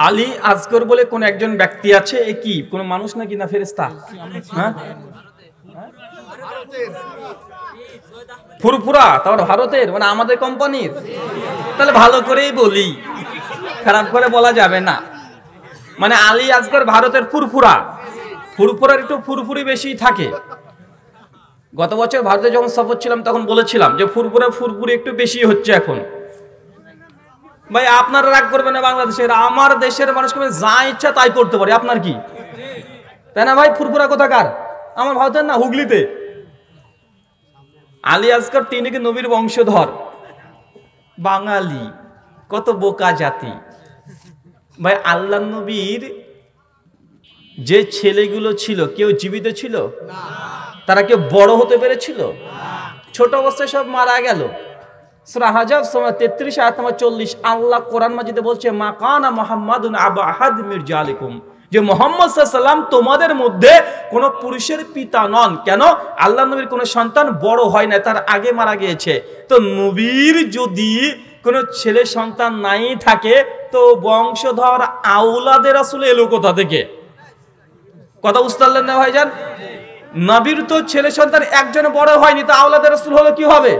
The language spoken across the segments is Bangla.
আলী আজগর বলে কোন একজন ব্যক্তি আছে, এ কি কোন মানুষ নাকি না ফেরেশতা? হ্যাঁ, ফুরফুরা, তারপর ভারতের, মানে আমাদের কোম্পানির। তাহলে ভালো করেই বলি, খারাপ করে বলা যাবে না। মানে আলী আজগর ভারতের ফুরফুরা, ফুরফুরার একটু ফুরফুরি বেশি থাকে। গত বছর ভারতে যখন সফর ছিলাম তখন বলেছিলাম যে ফুরফুরি একটু বেশি হচ্ছে এখন। ভাই আপনারা রাগ করবেন না, বাংলাদেশের আমার দেশের মানুষকে যা ইচ্ছা তাই করতে পারে, আপনার কি তাই না ভাই? ফুরফুরা কোথাকার? আমার ভারতের না, হুগলিতে। আলী আজগর তিনি কি নবীর বংশধর, বাঙালি, কত বোকা জাতি ভাই। আল্লাহ নবীর যে ছেলেগুলো ছিল কেউ জীবিত ছিল? তারা কেউ বড় হতে পেরেছিল? ছোট অবস্থায় সব মারা গেল। সূরা হাজাব 33 আয়াত নম্বর 40 আল্লাহ কোরআন মাজিদে বলছে, মা কানা মুহাম্মাদুন আবা আহাদ মির জালিকুম, যে মুহাম্মদ সাল্লাল্লাহু আলাইহি ওয়াসাল্লাম তোমাদের মধ্যে কোন পুরুষের পিতা নন। কেন? আল্লাহ নবীর কোন সন্তান বড় হয় না, তার আগে মারা গিয়েছে। তো নবীর যদি কোন ছেলে সন্তান নাই থাকে তো বংশধর আওলাদে রাসূল এলো কোথা থেকে? কথা বুঝতে পারলেন না ভাইজান? নবীর তো ছেলে সন্তান একজন বড় হয়নি, তো আওলাদে রাসূল হলো কি হবে?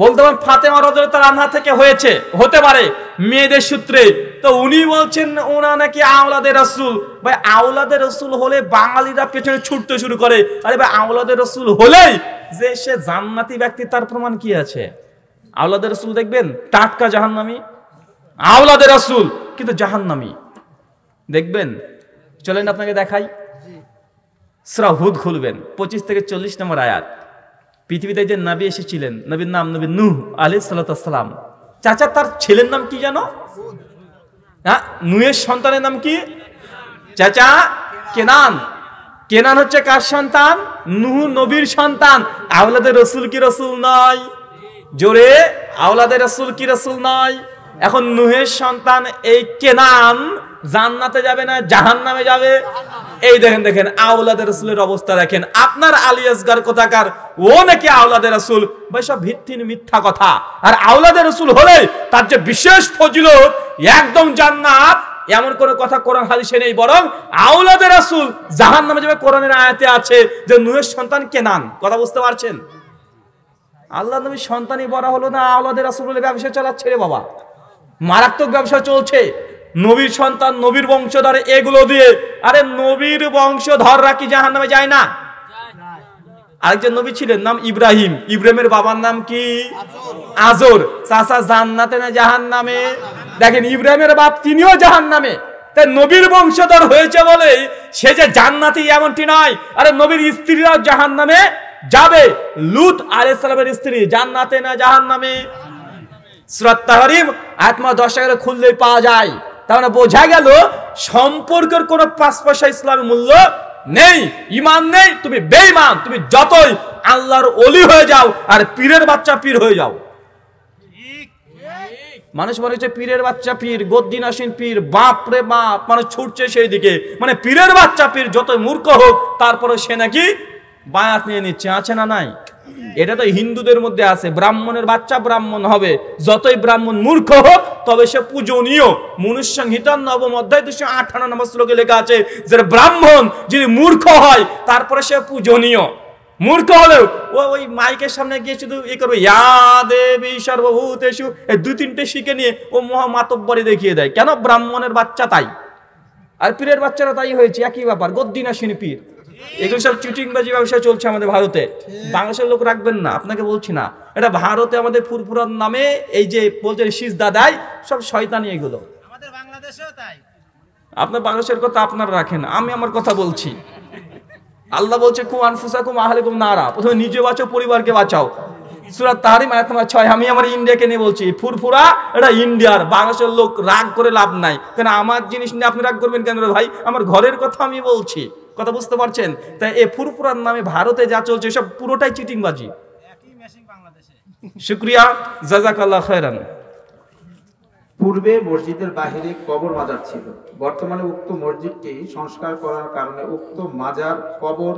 বলতে পারেন ফাতেমা রাদিয়াল্লাহু আনহা থেকে হয়েছে, হতে পারে মেয়েদের সূত্রে। তো উনি বলছেন ওনা নাকি আওলাদে রাসূল। ভাই আওলাদে রাসূল হলে বাঙালিরা পেছনে ছুটতে শুরু করে। আরে ভাই আওলাদে রাসূল হলেই যে সে জান্নাতি ব্যক্তি তার প্রমাণ কি আছে? আওলাদে রাসূল দেখবেন টাটকা জাহান্নামী, আওলাদে রাসূল কিন্তু জাহান্নামী দেখবেন। চলেন আপনাকে দেখাই, সূরা হুদ খুলবেন, 25 থেকে 40 নম্বর আয়াত। পৃথিবীতে যে নবী এসেছিলেন, নবীর নাম নবী নূহ আলাইহিস সালাতু ওয়াস সালাম। চাচা তার ছেলের নাম কি জানো? হ্যাঁ, নূহের সন্তানের নাম কি চাচা? কেনান। কেনান হচ্ছে কার সন্তান? নূহ নবীর সন্তান। আওলাদে রাসূল কি রাসূল নয়? জোরে, আওলাদে রাসূল কি রাসূল নয়? এখন নূহের সন্তান এই কেনান জান্নাতে যাবে না জাহান্নামে যাবে? এই দেখেন দেখেন আওলাদে রাসূলের অবস্থা দেখেন। আপনার আলী আসগর কোথাকার, ও নাকি আওলাদে রাসূল? ভাই সব ভিত্তিহীন মিথ্যা কথা। আর আওলাদে রাসূল হলে তার যে বিশেষ ফজিলত, একদম জান্নাত, এমন কোন কথা কোরআন হাদিসে নেই। বরং আওলাদে রাসূল জাহান্নামে যাবে কোরআনের আয়াতে আছে যে নূহের সন্তান কেনান। কথা বুঝতে পারছেন? আল্লাহ নবীর সন্তানই বড় হলো না, আওলাদে রাসূল বলে ব্যবসা চালাচ্ছে রে বাবা, মারাত্মক ব্যবসা চলছে। নবীর সন্তান, নবীর বংশধর, এগুলো দিয়ে। আরে নবীর বংশধররা কি জাহান্নামে যায় না? আরেকজন নবী ছিলেন, নাম ইব্রাহিম। ইব্রাহিমের বাবার নাম কি? আজর। চাচা জান্নাতে না জাহান্নামে? দেখেন ইব্রাহিমের বাপ তিনিও জাহান্নামে। তাই নবীর বংশধর হয়েছে বলে সে যে জান্নাতি এমনটি নয়। আরে নবীর স্ত্রীরাও জাহান্নামে যাবে। লূত আলাইহিস সালামের স্ত্রী জান্নাতে না জাহান্নামে? সূরা তাহরিম আয়াত নম্বর 10 খুললেই পাওয়া যায়। তার মানে বোঝা গেল সম্পর্কের কোনো 5 পয়সা ইসলামের মূল্য নেই। ঈমান নেই, তুমি বেঈমান। তুমি যতই আল্লাহর ওলি হয়ে যাও আর পীরের বাচ্চা পীর হয়ে যাও। মানুষ মনে হচ্ছে পীরের বাচ্চা পীর, গদ্দিনাসীন পীর, বাপ রে বাপ, মানুষ ছুটছে সেই দিকে। মানে পীরের বাচ্চা পীর যতই মূর্খ হোক তারপরে সে নাকি বায়াত নিয়ে নিচ্ছে। আছে না নাই? এটা তো হিন্দুদের মধ্যে আছে, ব্রাহ্মণের বাচ্চা ব্রাহ্মণ হবে। যতই ব্রাহ্মণ মূর্খ হোক তবে সে পূজনীয়। মনুসংহিতা 9ম অধ্যায় 258 নম্বর শ্লোকে লেখা আছে যে ব্রাহ্মণ যদি মূর্খ হয় তারপরে সে পূজনীয়। মূর্খ হলেও ওই মাইকের সামনে গিয়ে শুধু এ করবে ইয়া দেবী সর্বভূতেষু, এই 2-3টে শিখে নিয়ে ও মহা মাতব্বরি দেখিয়ে দেয়। কেন? ব্রাহ্মণের বাচ্চা তাই, আর পীরের বাচ্চারা তাই হয়েছে। একই ব্যাপার, গদ্দিনাসীন পীর। এগুলো সব চিটিংবাজি ব্যবসা চলছে আমাদের ভারতে। বাংলাদেশের লোক রাখবেন না, আপনাকে বলছি না। এটা ভারতে আমাদের ফুরফুরার নামে এই যে বলছেন সিজদা দেয়, সব শয়তানি এগুলো। আমাদের বাংলাদেশেও তাই। আপনার বাংলাদেশের কথা আপনারা রাখেন, আমি আমার কথা বলছি। আল্লাহ বলছে কু আনফুসাকুম আহলিকুম নারা, প্রথমে নিজে বাঁচাও, পরিবারকে বাঁচাও। সূরা তাহরিম আয়াত নম্বর 6। আমি আমার ইন্ডিয়াকে নিয়ে বলছি, ফুরফুরা এটা ইন্ডিয়ার। বাংলাদেশের লোক রাগ করে লাভ নাই। কেন আমার জিনিস নিয়ে আপনি রাগ করবেন কেন ভাই? আমার ঘরের কথা আমি বলছি। কথা বুঝতে পারছেন? তাই এই ফুরফুরার নামে ভারতে যা চলছে সব পুরোটাই চিটিংবাজি। শুকরিয়া, জাযাকাল্লাহ খায়রান। পূর্বে মসজিদের বাহিরে কবর মাজার ছিল। বর্তমানে উক্ত মসজিদটি সংস্কার করার কারণে উক্ত মাজার কবর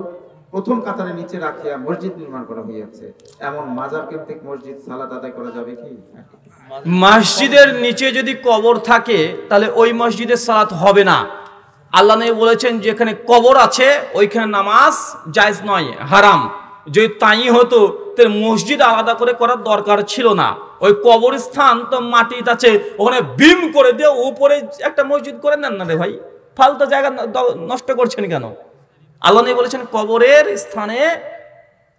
প্রথম কাতারের নিচে রাখিয়া মসজিদ নির্মাণ করা হইয়াছে। এমন মাজার কেন্দ্রিক মসজিদ সালাত আদায় করা যাবে কি? মসজিদের নিচে যদি কবর থাকে তাহলে ওই মসজিদের সালাত হবে না। আল্লাহ নবী বলেছেন যেখানে কবর আছে ওইখানে নামাজ জায়েজ নয়, হারাম। যদি তাই হতো তাহলে মসজিদ আলাদা করে করার দরকার ছিল না। ওই কবরস্থান তো মাটিতে আছে, ওখানে বিম করে দিয়ে উপরে একটা মসজিদ করে নেন না রে ভাই, ফালতু জায়গা নষ্ট করছেন কেন? আল্লাহ নবী বলেছেন কবরের স্থানে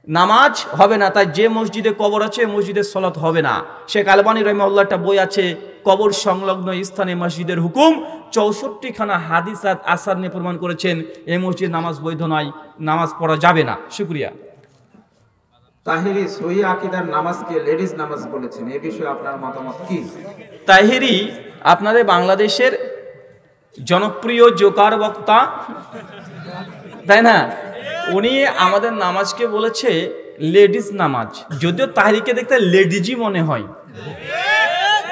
নামাজ হবে না, তাই যে মসজিদে কবর আছে মসজিদের সালাত হবে না। শেখ আলবানী রাহিমাহুল্লাহ একটা বই আছে কবর সংলগ্ন স্থানে মসজিদের হুকুম, 64খানা হাদিস আসার নিয়ে প্রমাণ করেছেন এই মসজিদ নামাজ বৈধ নয়, নামাজ পড়া যাবে না। শুকরিয়া। তাহিরি সহি আকীদার নামাজকে লেডিস নামাজ বলেছেন, এই বিষয়ে আপনার মতামত কি? তাহিরি আপনাদের বাংলাদেশের জনপ্রিয় জোকার বক্তা, তাই না? উনি আমাদের নামাজকে বলেছে লেডিস নামাজ, যদিও তাহিরিকে দেখতে লেডিজই মনে হয়।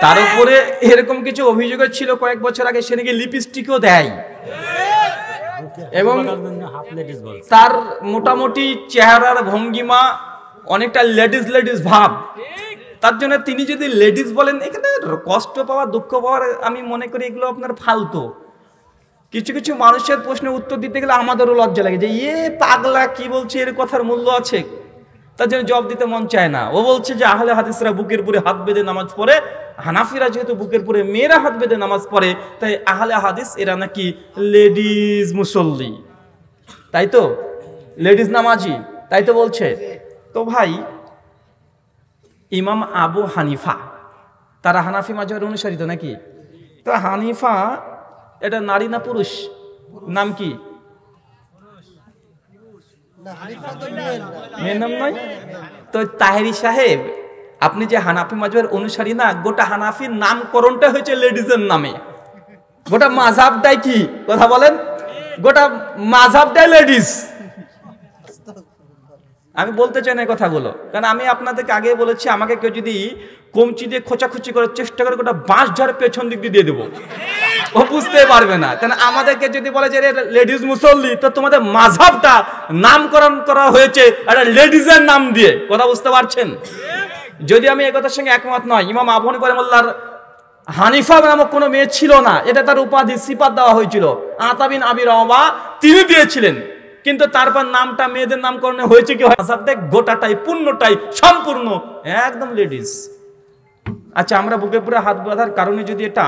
তার উপরে এরকম কিছু অভিযোগ ছিল কয়েক বছর আগে, সে নাকি লিপস্টিকও দেয় এবং তার মোটামুটি চেহারার ভঙ্গিমা অনেকটা লেডিস লেডিস ভাব। তার জন্য তিনি যদি লেডিস বলেন, এখানে কষ্ট পাওয়া দুঃখ পাওয়ার আমি মনে করি এগুলো আপনার ফালতু। কিছু কিছু মানুষের প্রশ্নের উত্তর দিতে গেলে আমাদেরও লজ্জা লাগে যে পাগলা কি বলছে, এর কথার মূল্য আছে, তার জন্য জবাব দিতে মন চায় না। ও বলছে যে আহলে হাদিসরা বুকের পুরে হাত বেঁধে নামাজ পড়ে, হানাফিরা যেহেতু বুকের পুরে মেয়েরা হাত বেঁধে নামাজ পড়ে, তাই আহলে হাদিস এরা নাকি লেডিস মুসল্লি, তাই তো লেডিস নামাজি, তাই তো বলছে। তো ভাই ইমাম আবু হানিফা তারা হানাফি মাযহাবের অনুসারী নাকি? তো হানিফা এটা নারী না পুরুষ? নাম কি? মেয়ের নাম নয় তো? তাহেরি সাহেব আপনি যে হানাফি মাযহাবের অনুসারী না, গোটা হানাফির নামকরণটা হয়েছে লেডিজের নামে। গোটা মাযহাবটাই কি কথা বলেন? গোটা মাযহাবটাই লেডিস। আমি বলতে চাই না কথাগুলো, কারণ আমি আপনাদেরকে আগে বলেছি আমাকে কেউ যদি কমচি দিয়ে খোঁচাখুচি করার চেষ্টা করে গোটা বাঁশ ঝাড় পেছন দিক দিয়ে দেবো, ও বুঝতে পারবে না। কারণ আমাদেরকে যদি বলে যে লেডিস মুসল্লি, তো তোমাদের মাযহাবটা নামকরণ করা হয়েছে একটা লেডিজের নাম দিয়ে, কথা বুঝতে পারছেন? যদি আমি এই কথার সঙ্গে একমত নয়। ইমাম আবু হানিফা রাহিমাহুল্লাহর হানিফা নামক কোনো মেয়ে ছিল না, এটা তার উপাধি সিফাত দেওয়া হয়েছিল, আতা বিন আবি রওয়া তিনি দিয়েছিলেন। কিন্তু তারপর নামটা মেয়েদের নামকরণে হয়েছে কি? গোটাটাই পূর্ণটাই সম্পূর্ণ একদম লেডিস। আচ্ছা, আমরা বুকে পুরো হাত বাঁধার কারণে যদি এটা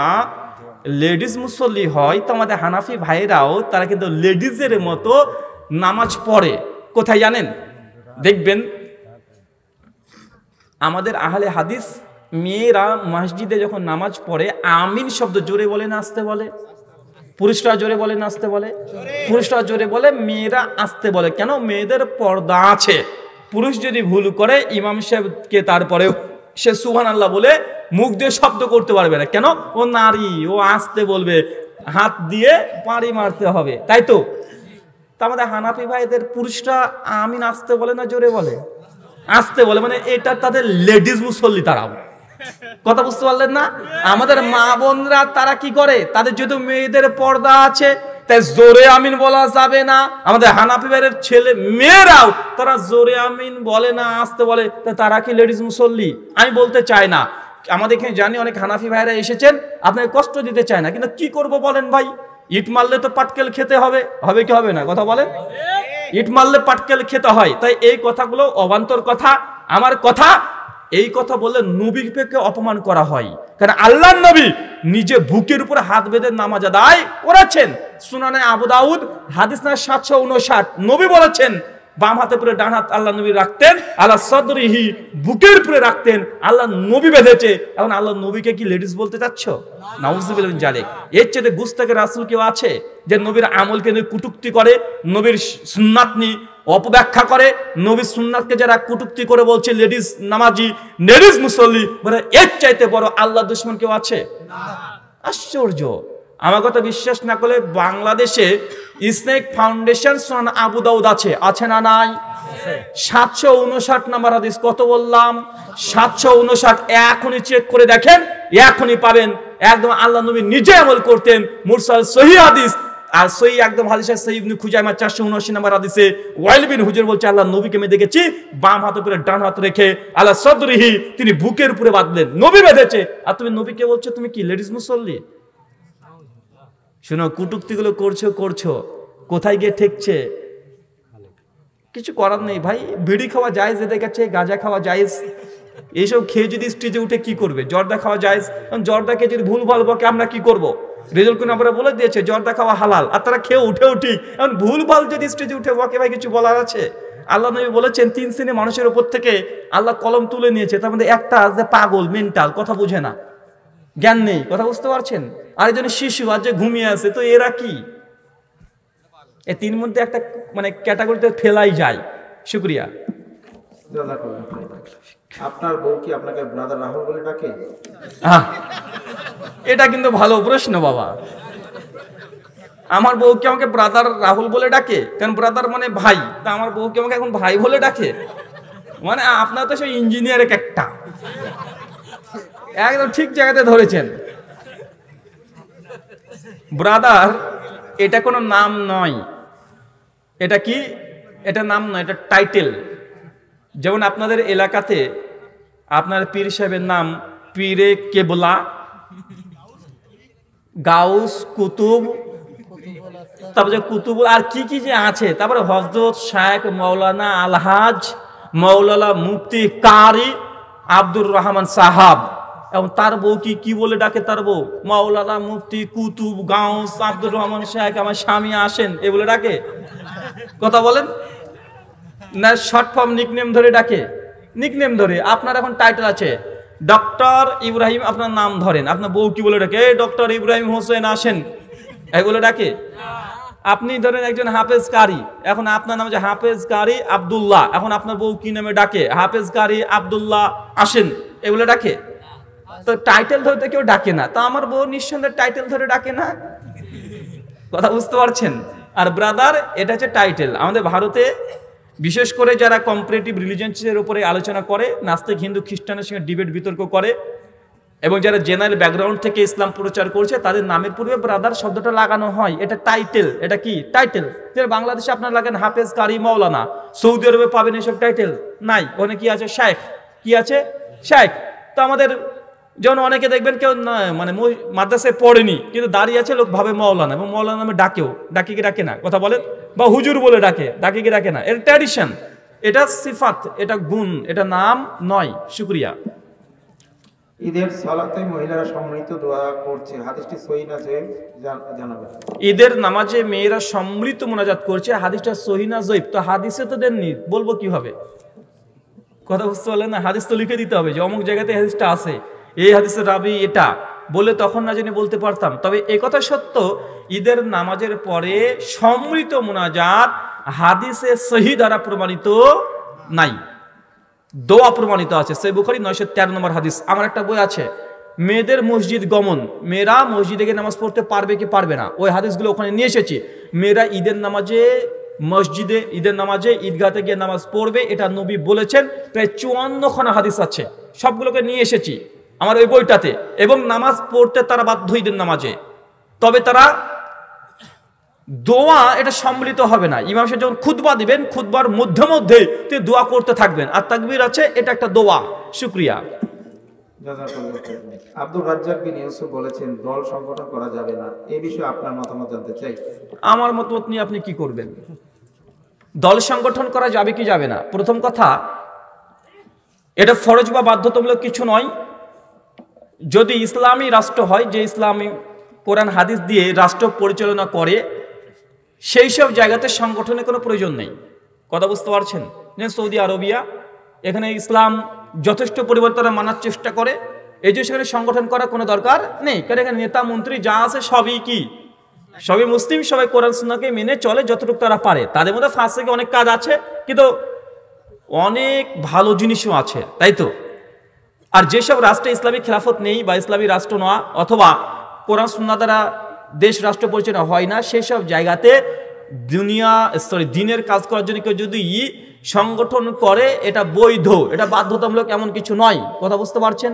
লেডিস মুসল্লি হয়, তো আমাদের হানাফি ভাইরাও তারা কিন্তু লেডিজের মতো নামাজ পড়ে। কোথায় জানেন? দেখবেন আমাদের আহলে হাদিস মেয়েরা মসজিদে যখন নামাজ পড়ে আমিন শব্দ জোরে বলে না আস্তে বলে? পুরুষরা জোরে বলে না আস্তে বলে? পুরুষরা জোরে বলে, মেয়েরা আস্তে বলে। কেন? মেয়েদের পর্দা আছে। পুরুষ যদি ভুল করে ইমাম সাহেবকে তারপরে সে সুবহানাল্লাহ বলে মুখ দিয়ে শব্দ করতে পারবে না। কেন? ও নারী, ও আস্তে বলবে, হাত দিয়ে পাড়ি মারতে হবে, তাই তো? আমাদের হানাফি ভাইদের পুরুষরা আমিন আস্তে বলে না জোরে বলে? আস্তে বলে, মানে এটা তাদের লেডিস মুসল্লি। তারাও কথা বুঝতে পারলেন না? আমাদের মা বোনরা তারা কি করে? তাদের যেহেতু মেয়েদের পর্দা আছে তাই জোরে আমিন বলা যাবে না। আমাদের হানাফি ভাইয়ের ছেলে মেয়েরাও তারা জোরে আমিন বলে না, আস্তে বলে, তারা কি লেডিস মুসল্লি? আমি বলতে চাই না। আমাদের এখানে জানি অনেক হানাফি ভাইরা এসেছেন, আপনাকে কষ্ট দিতে চায় না, কিন্তু কি করব বলেন ভাই? ইট মারলে তো পাটকেল খেতে হবে, হবে কি হবে না? কথা বলেন। ইট মারলে পাটকেল খেতে হয়, তাই এই কথাগুলো অবান্তর কথা। আমার কথা, এই কথা বললে নবীকে অপমান করা হয়। কারণ আল্লাহর নবী নিজে বুকের উপরে হাত বেঁধে নামাজ আদায় করেছেন। সুনানে আবু দাউদ হাদিস না 759, নবী বলেছেন বাম হাতে পুরে ডান হাত আল্লাহ নবী রাখতেন, আল্লাহ সদরিহি বুকের উপরে রাখতেন, আল্লাহ নবী বেঁধেছে। এখন আল্লাহ নবীকে কি লেডিস বলতে চাচ্ছ? নাউজুবিল্লাহ মিন জালিক। এর চেয়ে গুস্তাখে রাসূল কেউ আছে যে নবীর আমলকে নিয়ে কটূক্তি করে, নবীর সুন্নাত নিয়ে অপব্যাখ্যা করে, নবীর সুন্নাতকে যারা কটূক্তি করে বলছে লেডিস নামাজি, লেডিস মুসল্লি, মানে এর চাইতে বড় আল্লাহ দুশমন কেউ আছে? আশ্চর্য। আমার কথা বিশ্বাস না করলে বাংলাদেশে ইসলামিক ফাউন্ডেশন সুনান আবু দাউদ আছে, আছে না নাই? 759 নাম্বার হাদিস। কত বললাম? 759। এখনই চেক করে দেখেন, এখনই পাবেন। একদম আল্লাহ নবী নিজে আমল করতেন, মুরসাল সহিহ হাদিস। আর সই একদম হাদিসে সই ইবনে খুজাইমা 479 নম্বর হাদিসে ওয়াইল বিন হুজর বলছে আল্লাহ নবীকে আমি দেখেছি বাম হাত উপরে ডান হাত রেখে আলা সদরিহি তিনি বুকের উপরে বাঁধলেন, নবী বেঁধেছে, আর তুমি নবীকে বলছো তুমি কি লেডিস মুসল্লি? শুনো, কুটুক্তিগুলো করছো কোথায় গিয়ে ঠেকছে? কিছু করার নেই ভাই। বিড়ি খাওয়া জায়েজ এদের কাছে, গাঁজা খাওয়া জায়েজ। এইসব খেয়ে যদি স্টেজে উঠে কি করবে? জর্দা খাওয়া জায়েজ। জর্দাকে যদি ভুল ভাল বকে আমরা কি করব? রেজাল্ট কোন আমরা বলে দিয়েছে জর্দা খাওয়া হালাল, আর তারা খেয়ে উঠেও ঠিক। এখন ভুল ভাল যদি স্টেজে উঠে বকে ভাই কিছু বলার আছে? আল্লাহ নবী বলেছেন 3 শ্রেণীর মানুষের উপর থেকে আল্লাহ কলম তুলে নিয়েছে। তার মধ্যে একটা যে পাগল, মেন্টাল, কথা বুঝে না, জ্ঞান নেই, কথা বুঝতে পারছেন? আর একজন শিশু আর যে ঘুমিয়ে আছে, তো এরা কি? এই 3 মধ্যে একটা মানে ক্যাটাগরিতে ফেলাই যায়। শুকরিয়া। আপনার বউ কি আপনাকে ব্রাদার রাহুল বলে ডাকে? এটা কিন্তু ভালো প্রশ্ন বাবা। আমার বউ কি আমাকে ব্রাদার রাহুল বলে ডাকে? কারণ ব্রাদার মানে ভাই, তা আমার বউ কি আমাকে এখন ভাই বলে ডাকে? মানে আপনার তো সেই ইঞ্জিনিয়ারের একটা একদম ঠিক জায়গাতে ধরেছেন। ব্রাদার এটা কোনো নাম নয়। এটা কি? এটা নাম নয়, এটা টাইটেল। যেমন আপনাদের এলাকাতে আপনার পীর সাহেবের নাম পীরে কেবলা, গাউস, কুতুব, তারপরে কুতুব আর কি কি যে আছে, তারপরে হযরত, শেখ, মাওলানা, আলহাজ, মাওলানা, মুফতি, কারি, আব্দুর রহমান সাহাব। এবং তার বউ কি বলে ডাকে? তার বউ মাওলানা, মুফতি, কুতুব, গাউস, আব্দুর রহমান, শেখ, আমার স্বামী আসেন, এ বলে ডাকে? কথা বলেন না, শর্ট ফর্ম নিকনেম ধরে ডাকে। নিকনেম ধরে আপনার এখন টাইটেল আছে ডক্টর ইব্রাহিম, আপনার নাম ধরেন, আপনার বউ কি বলে ডাকে? এই ডক্টর ইব্রাহিম হোসেন আসেন, এই বলে ডাকে? আপনি ধরেন একজন হাফেজ কারি, এখন আপনার নাম হচ্ছে হাফেজ কারি আব্দুল্লাহ, এখন আপনার বউ কি নামে ডাকে? হাফেজ কারি আব্দুল্লাহ আসেন, এই বলে ডাকে? তো টাইটেল ধরে তো কেউ ডাকে না। তা আমার বউ নিঃসন্দেহে টাইটেল ধরে ডাকে না, কথা বুঝতে পারছেন? আর ব্রাদার এটা হচ্ছে টাইটেল। আমাদের ভারতে বিশেষ করে যারা কম্পারেটিভ রিলিজিয়ন্সের উপরে আলোচনা করে, নাস্তিক, হিন্দু, খ্রিস্টানের সঙ্গে ডিবেট বিতর্ক করে, এবং যারা জেনারেল ব্যাকগ্রাউন্ড থেকে ইসলাম প্রচার করছে, তাদের নামের পূর্বে ব্রাদার শব্দটা লাগানো হয়। এটা টাইটেল। এটা কি? টাইটেল। বাংলাদেশে আপনার লাগেন হাফেজ, কারি, মাওলানা, সৌদি আরবে পাবেন এসব টাইটেল নাই। ওখানে কি আছে? শেখ। কি আছে? শেখ। তো আমাদের যেমন অনেকে দেখবেন কেউ মানে মাদ্রাসায় পড়েনি কিন্তু দাঁড়িয়ে আছে, লোক ভাবে মাওলানা, এবং মাওলানা নামে ডাকেও। ডাকে কি ডাকে না? কথা বলেন। বা হুজুর বলে ডাকে, ডাকে কি ডাকে না? এটা ট্র্যাডিশন, এটা সিফাত, এটা গুণ, এটা নাম নয়। শুকরিয়া। ঈদের সালাতে মহিলারা সম্মিলিত দোয়া করছে, হাদিসটি সহিহ না জয়ীফ জানাবেন? ঈদের নামাজে মেয়েরা সম্মিলিত মোনাজাত করছে, হাদিসটা সহিহ না জয়ীফ? তো হাদিসে তো দেননি, বলবো কিভাবে? কথা বুঝতে পারলেন না? হাদিস তো লিখে দিতে হবে যে অমুক জায়গাতে হাদিসটা আছে, এই হাদিসের রাবি এটা, বলে তখন না জেনে বলতে পারতাম। তবে এই কথা সত্য, ঈদের নামাজের পরে সম্মিলিত মোনাজাত হাদিসে সহিহ দ্বারা প্রমাণিত নাই, দোয়া প্রমাণিত আছে। সহিহ বুখারী 913 নম্বর হাদিস। আমার একটা বই আছে মেয়েদের মসজিদ গমন, মেয়েরা মসজিদে গিয়ে নামাজ পড়তে পারবে কি পারবে না, ওই হাদিসগুলো ওখানে নিয়ে এসেছি। মেয়েরা ঈদের নামাজে মসজিদে, ঈদের নামাজে ঈদগাতে গিয়ে নামাজ পড়বে, এটা নবী বলেছেন। প্রায় 54খানা হাদিস আছে, সবগুলোকে নিয়ে এসেছি আমার ওই বইটাতে। এবং নামাজ পড়তে তারা বাধ্য ঈদের নামাজে, তবে তারা দোয়া এটা সম্মিলিত হবে না। ইমাম সাহেব যখন খুতবা দিবেন, খুতবার মধ্যে মধ্যে তিনি দোয়া করতে থাকবেন, আর তাকবীর আছে, এটা একটা দোয়া। শুকরিয়া। আব্দুর রাজ্জাক বিন ইউসুফ বলেছেন দল সংগঠন করা যাবে না, এই বিষয়ে আপনার মতামত জানতে চাই। আমার মতামত নিয়ে আপনি কি করবেন? দল সংগঠন করা যাবে কি যাবে না? প্রথম কথা, এটা ফরজ বা বাধ্যতামূলক কিছু নয়। যদি ইসলামী রাষ্ট্র হয়, যে ইসলামী কোরআন হাদিস দিয়ে রাষ্ট্র পরিচালনা করে, সেই সব জায়গাতে সংগঠনের কোনো প্রয়োজন নেই। কথা বুঝতে পারছেন? যেমন সৌদি আরবিয়া, এখানে ইসলাম যথেষ্ট পরিবর্তন মানার চেষ্টা করে, এই যে সেখানে সংগঠন করার কোনো দরকার নেই। কারণ এখানে নেতা মন্ত্রী যা আছে সবই কি? সবই মুসলিম, সবাই কোরআন সুন্নাহকে মেনে চলে যতটুকু তারা পারে। তাদের মধ্যে ফাঁসিকে অনেক কাজ আছে, কিন্তু অনেক ভালো জিনিসও আছে, তাই তো? আর যেসব রাষ্ট্রে ইসলামী খেলাফত নেই বা ইসলামী রাষ্ট্র নয়, অথবা কোরআন সুন্নাহ দ্বারা দেশ রাষ্ট্র পরিচালনা হয় না, সেই সব জায়গাতে দিনের কাজ করার জন্য কেউ যদি সংগঠন করে, এটা বৈধ, এটা বাধ্যতামূলক এমন কিছু নয়। কথা বুঝতে পারছেন?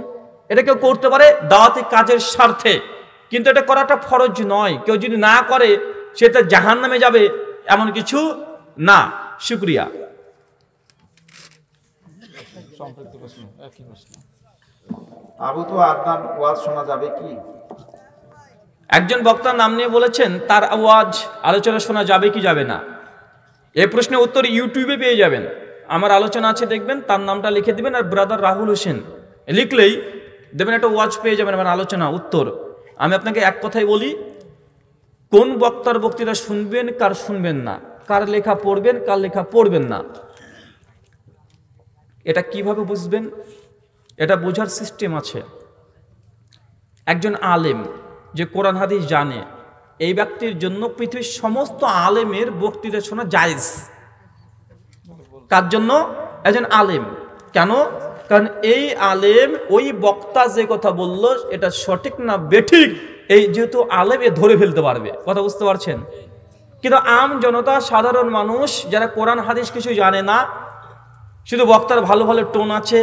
এটা কেউ করতে পারে দাওয়াতি কাজের স্বার্থে, কিন্তু এটা করাটা ফরজ নয়। কেউ যদি না করে সে তো জাহান্নামে যাবে এমন কিছু না। শুকরিয়া। আবু তো আদনান ওয়াজ শোনা যাবে কি? একজন বক্তার নাম নিয়ে বলেছেন তার আওয়াজ আলোচনা শোনা যাবে কি যাবে না। এই প্রশ্নের উত্তর ইউটিউবে পেয়ে যাবেন, আমার আলোচনা আছে দেখবেন, তার নামটা লিখে দিবেন আর ব্রাদার রাহুল হোসেন লিখলেই দেখবেন একটা ওয়াজ পেয়ে যাবেন আমার আলোচনা উত্তর। আমি আপনাকে এক কথাই বলি, কোন বক্তার বক্তৃতা শুনবেন কার শুনবেন না, কার লেখা পড়বেন কার লেখা পড়বেন না, এটা কিভাবে বুঝবেন? এটা বোঝার সিস্টেম আছে। একজন আলেম যে কোরআন হাদিস জানে, এই ব্যক্তির জন্য পৃথিবীর সমস্ত আলেমের বক্তৃতা শোনা জায়েজ। কার জন্য? একজন আলেম। কেন? কারণ এই আলেম ওই বক্তা যে কথা বলল এটা সঠিক না বেঠিক, এই যেহেতু আলেম এ ধরে ফেলতে পারবে। কথা বুঝতে পারছেন? কিন্তু আম জনতা, সাধারণ মানুষ যারা কোরআন হাদিস কিছু জানে না, শুধু বক্তার ভালো ভালো টোন আছে,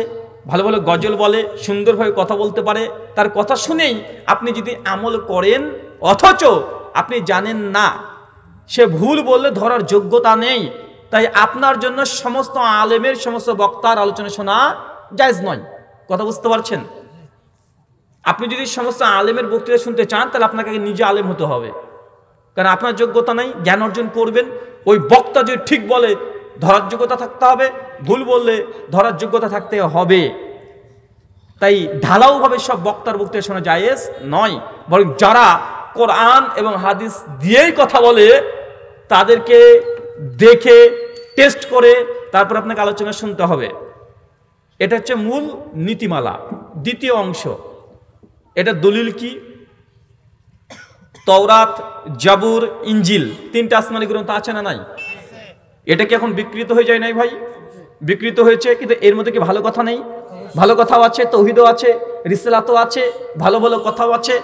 ভালো ভালো গজল বলে, সুন্দরভাবে কথা বলতে পারে, তার কথা শুনেই আপনি যদি আমল করেন অথচ আপনি জানেন না, সে ভুল বললে ধরার যোগ্যতা নেই, তাই আপনার জন্য সমস্ত আলেমের সমস্ত বক্তার আলোচনা শোনা জায়েজ নয়। কথা বুঝতে পারছেন? আপনি যদি সমস্ত আলেমের বক্তৃতা শুনতে চান তাহলে আপনাকে নিজে আলেম হতে হবে, কারণ আপনার যোগ্যতা নাই। জ্ঞান অর্জন করবেন, ওই বক্তা যদি ঠিক বলে ধরার যোগ্যতা থাকতে হবে, ভুল বললে ধরার যোগ্যতা থাকতে হবে। তাই ঢালাওভাবে সব বক্তার বক্তৃতা শোনা জায়েজ নয়, বরং যারা কোরআন এবং হাদিস দিয়েই কথা বলে তাদেরকে দেখে টেস্ট করে তারপর আপনাকে আলোচনা শুনতে হবে। এটা হচ্ছে মূল নীতিমালা। দ্বিতীয় অংশ, এটা দলিল কি? তওরাত, জাবুর, ইঞ্জিল, তিনটা আসমানি গ্রন্থ আছে না নাই? এটা কি এখন বিকৃত হয়ে যায় নাই ভাই? বিকৃত হয়েছে, কিন্তু এর মধ্যে কি ভালো কথা নেই? ভালো কথাও আছে, তৌহিদও আছে, রিসালাতও আছে, ভালো ভালো কথাও আছে।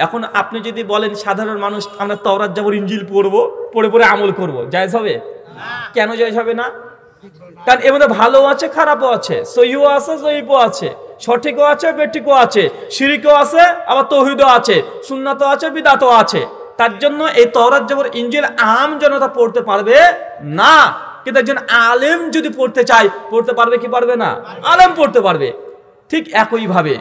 এখন আপনি যদি বলেন সাধারণ মানুষ আমরা তওরাত, জাবুর, ইঞ্জিল পড়বো, পড়ে পড়ে আমল করব, জায়েজ হবে? কেন জায়েজ হবে না? কারণ এর মধ্যে ভালো আছে, খারাপও আছে, সহিও আছে, জয়ীফও আছে, সঠিকও আছে, বেঠিকও আছে, শিরিকও আছে, আবার তৌহিদও আছে, সুন্নাতও আছে, বিদআতও আছে। তার জন্য এই তওরাত, জাবুর, ইঞ্জিল আম জনতা পড়তে পারবে না, কিন্তু একজন আলেম যদি পড়তে চায় পড়তে পারবে কি পারবে না? আলেম পড়তে পারবে। ঠিক একইভাবে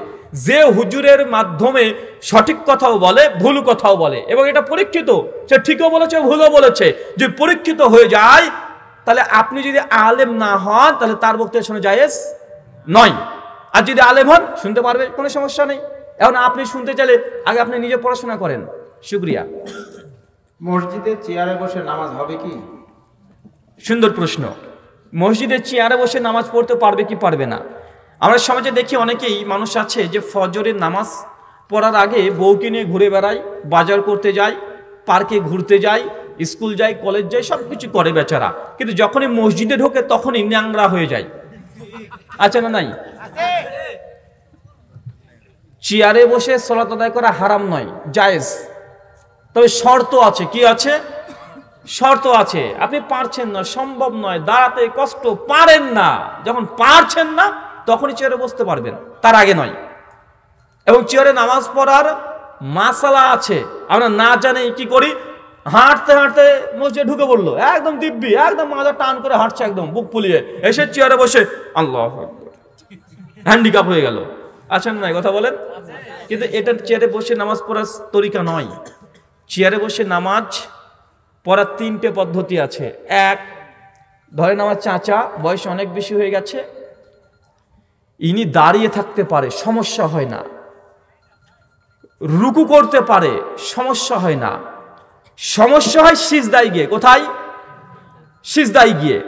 যে হুজুরের মাধ্যমে সঠিক কথাও বলে, ভুল কথাও বলে, এবং এটা পরীক্ষিত, সে ঠিকও বলেছে, ভুলও বলেছে, যে পরীক্ষিত হয়ে যায়, তাহলে আপনি যদি আলেম না হন তাহলে তার বক্তৃতা শোনা জায়েজ নয়। আর যদি আলেম হন শুনতে পারবে, কোনো সমস্যা নেই। এখন আপনি শুনতে চাইলে আগে আপনি নিজে পড়াশোনা করেন। শুকরিয়া। মসজিদে চেয়ারে বসে নামাজ হবে কি? সুন্দর প্রশ্ন। মসজিদের চেয়ারে বসে নামাজ পড়তে পারবে কি পারবে না? আমরা সমাজে দেখি অনেকেই মানুষ আছে যে ফজরের নামাজ পড়ার আগে বউকে নিয়ে ঘুরে বেড়ায়, বাজার করতে যায়, পার্কে ঘুরতে যায়, স্কুল যায়, কলেজ যায়, সব কিছু করে বেচারা, কিন্তু যখনই মসজিদে ঢোকে তখনই ন্যাংরা হয়ে যায়। আছে না নাই? চেয়ারে বসে সালাত আদায় করা হারাম নয়, জায়েজ। তবে শর্ত আছে। কি আছে? শর্ত আছে। আপনি পারছেন না, সম্ভব নয়, দাঁড়াতে কষ্ট, পারেন না, যখন পারছেন না তখনই চেয়ারে বসতে পারবেন, তার আগে নয়। এবং চেয়ারে নামাজ পড়ার মাসালা আছে, আমরা না জানি কি করি, হাঁটতে হাঁটতে মসজিদে ঢুকে পড়লো, একদম দিব্যি, একদম মাজা টান করে হাঁটছে, একদম বুক ফুলিয়ে, এসে চেয়ারে বসে আল্লাহু আকবার, হ্যান্ডিক্যাপ হয়ে গেল। আছেন না কথা বলেন? কিন্তু এটা চেয়ারে বসে নামাজ পড়ার তরিকা নয়। চেয়ারে বসে নামাজ পড়ার তিনটে পদ্ধতি আছে। এক, ধরেন আমার চাচা বয়স অনেক বেশি হয়ে গেছে, ইনি দাঁড়িয়ে থাকতে পারে, সমস্যা হয় না, রুকু করতে পারে, সমস্যা হয় না, সমস্যা হয় সিজদায় গিয়ে। কোথায়? সিজদায় গিয়ে।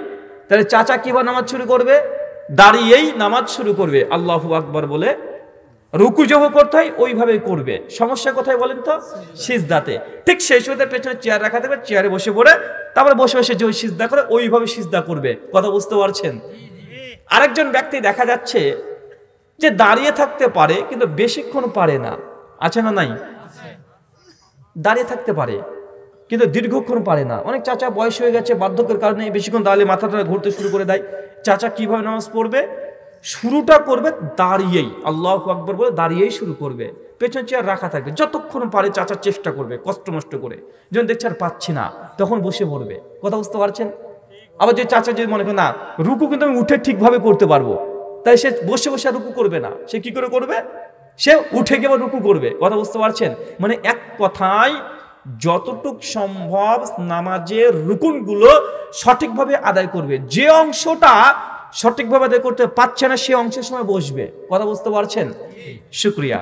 তাহলে চাচা কিভাবে নামাজ শুরু করবে? দাঁড়িয়েই নামাজ শুরু করবে, আল্লাহু আকবার বলে। রুকু যখন করতে হয় ওইভাবেই করবে। সমস্যা কোথায় বলেন তো? সিজদাতে। ঠিক সেই সময় পেছনে চেয়ার রাখা থাকবে, চেয়ারে বসে পড়ে তারপরে বসে বসে যে সিজদা করে ওইভাবে সিজদা করবে। কথা বুঝতে পারছেন? আরেকজন ব্যক্তি দেখা যাচ্ছে যে দাঁড়িয়ে থাকতে পারে কিন্তু বেশিক্ষণ পারে না। আছে না নাই? দাঁড়িয়ে থাকতে পারে কিন্তু দীর্ঘক্ষণ পারে না। অনেক চাচা বয়স হয়ে গেছে, বার্ধক্যের কারণে বেশিক্ষণ দাঁড়ালে মাথাটা ঘুরতে শুরু করে দেয়। চাচা কিভাবে নামাজ পড়বে? শুরুটা করবে দাঁড়িয়েই, আল্লাহু আকবার বলে দাঁড়িয়েই শুরু করবে। পেছন চেয়ার রাখা থাকবে, যতক্ষণ পারে চাচার চেষ্টা করবে কষ্ট মষ্ট করে, যখন দেখছে আর পাচ্ছি না তখন বসে পড়বে। কথা বুঝতে পারছেন? আবার যে চাচা যদি মনে করে না রুকু কিন্তু আমি উঠে ঠিকভাবে করতে পারবো, তাই সে বসে বসে রুকু করবে না, সে কি করে করবে? সে উঠে গিয়ে আবার রুকু করবে। কথা বুঝতে পারছেন? মানে এক কথায় যতটুক সম্ভব নামাজের রুকুনগুলো সঠিকভাবে আদায় করবে। যে অংশটা সঠিকভাবে আদায় করতে পারছে না সে অংশের সময় বসবে। কথা বুঝতে পারছেন? শুকরিয়া।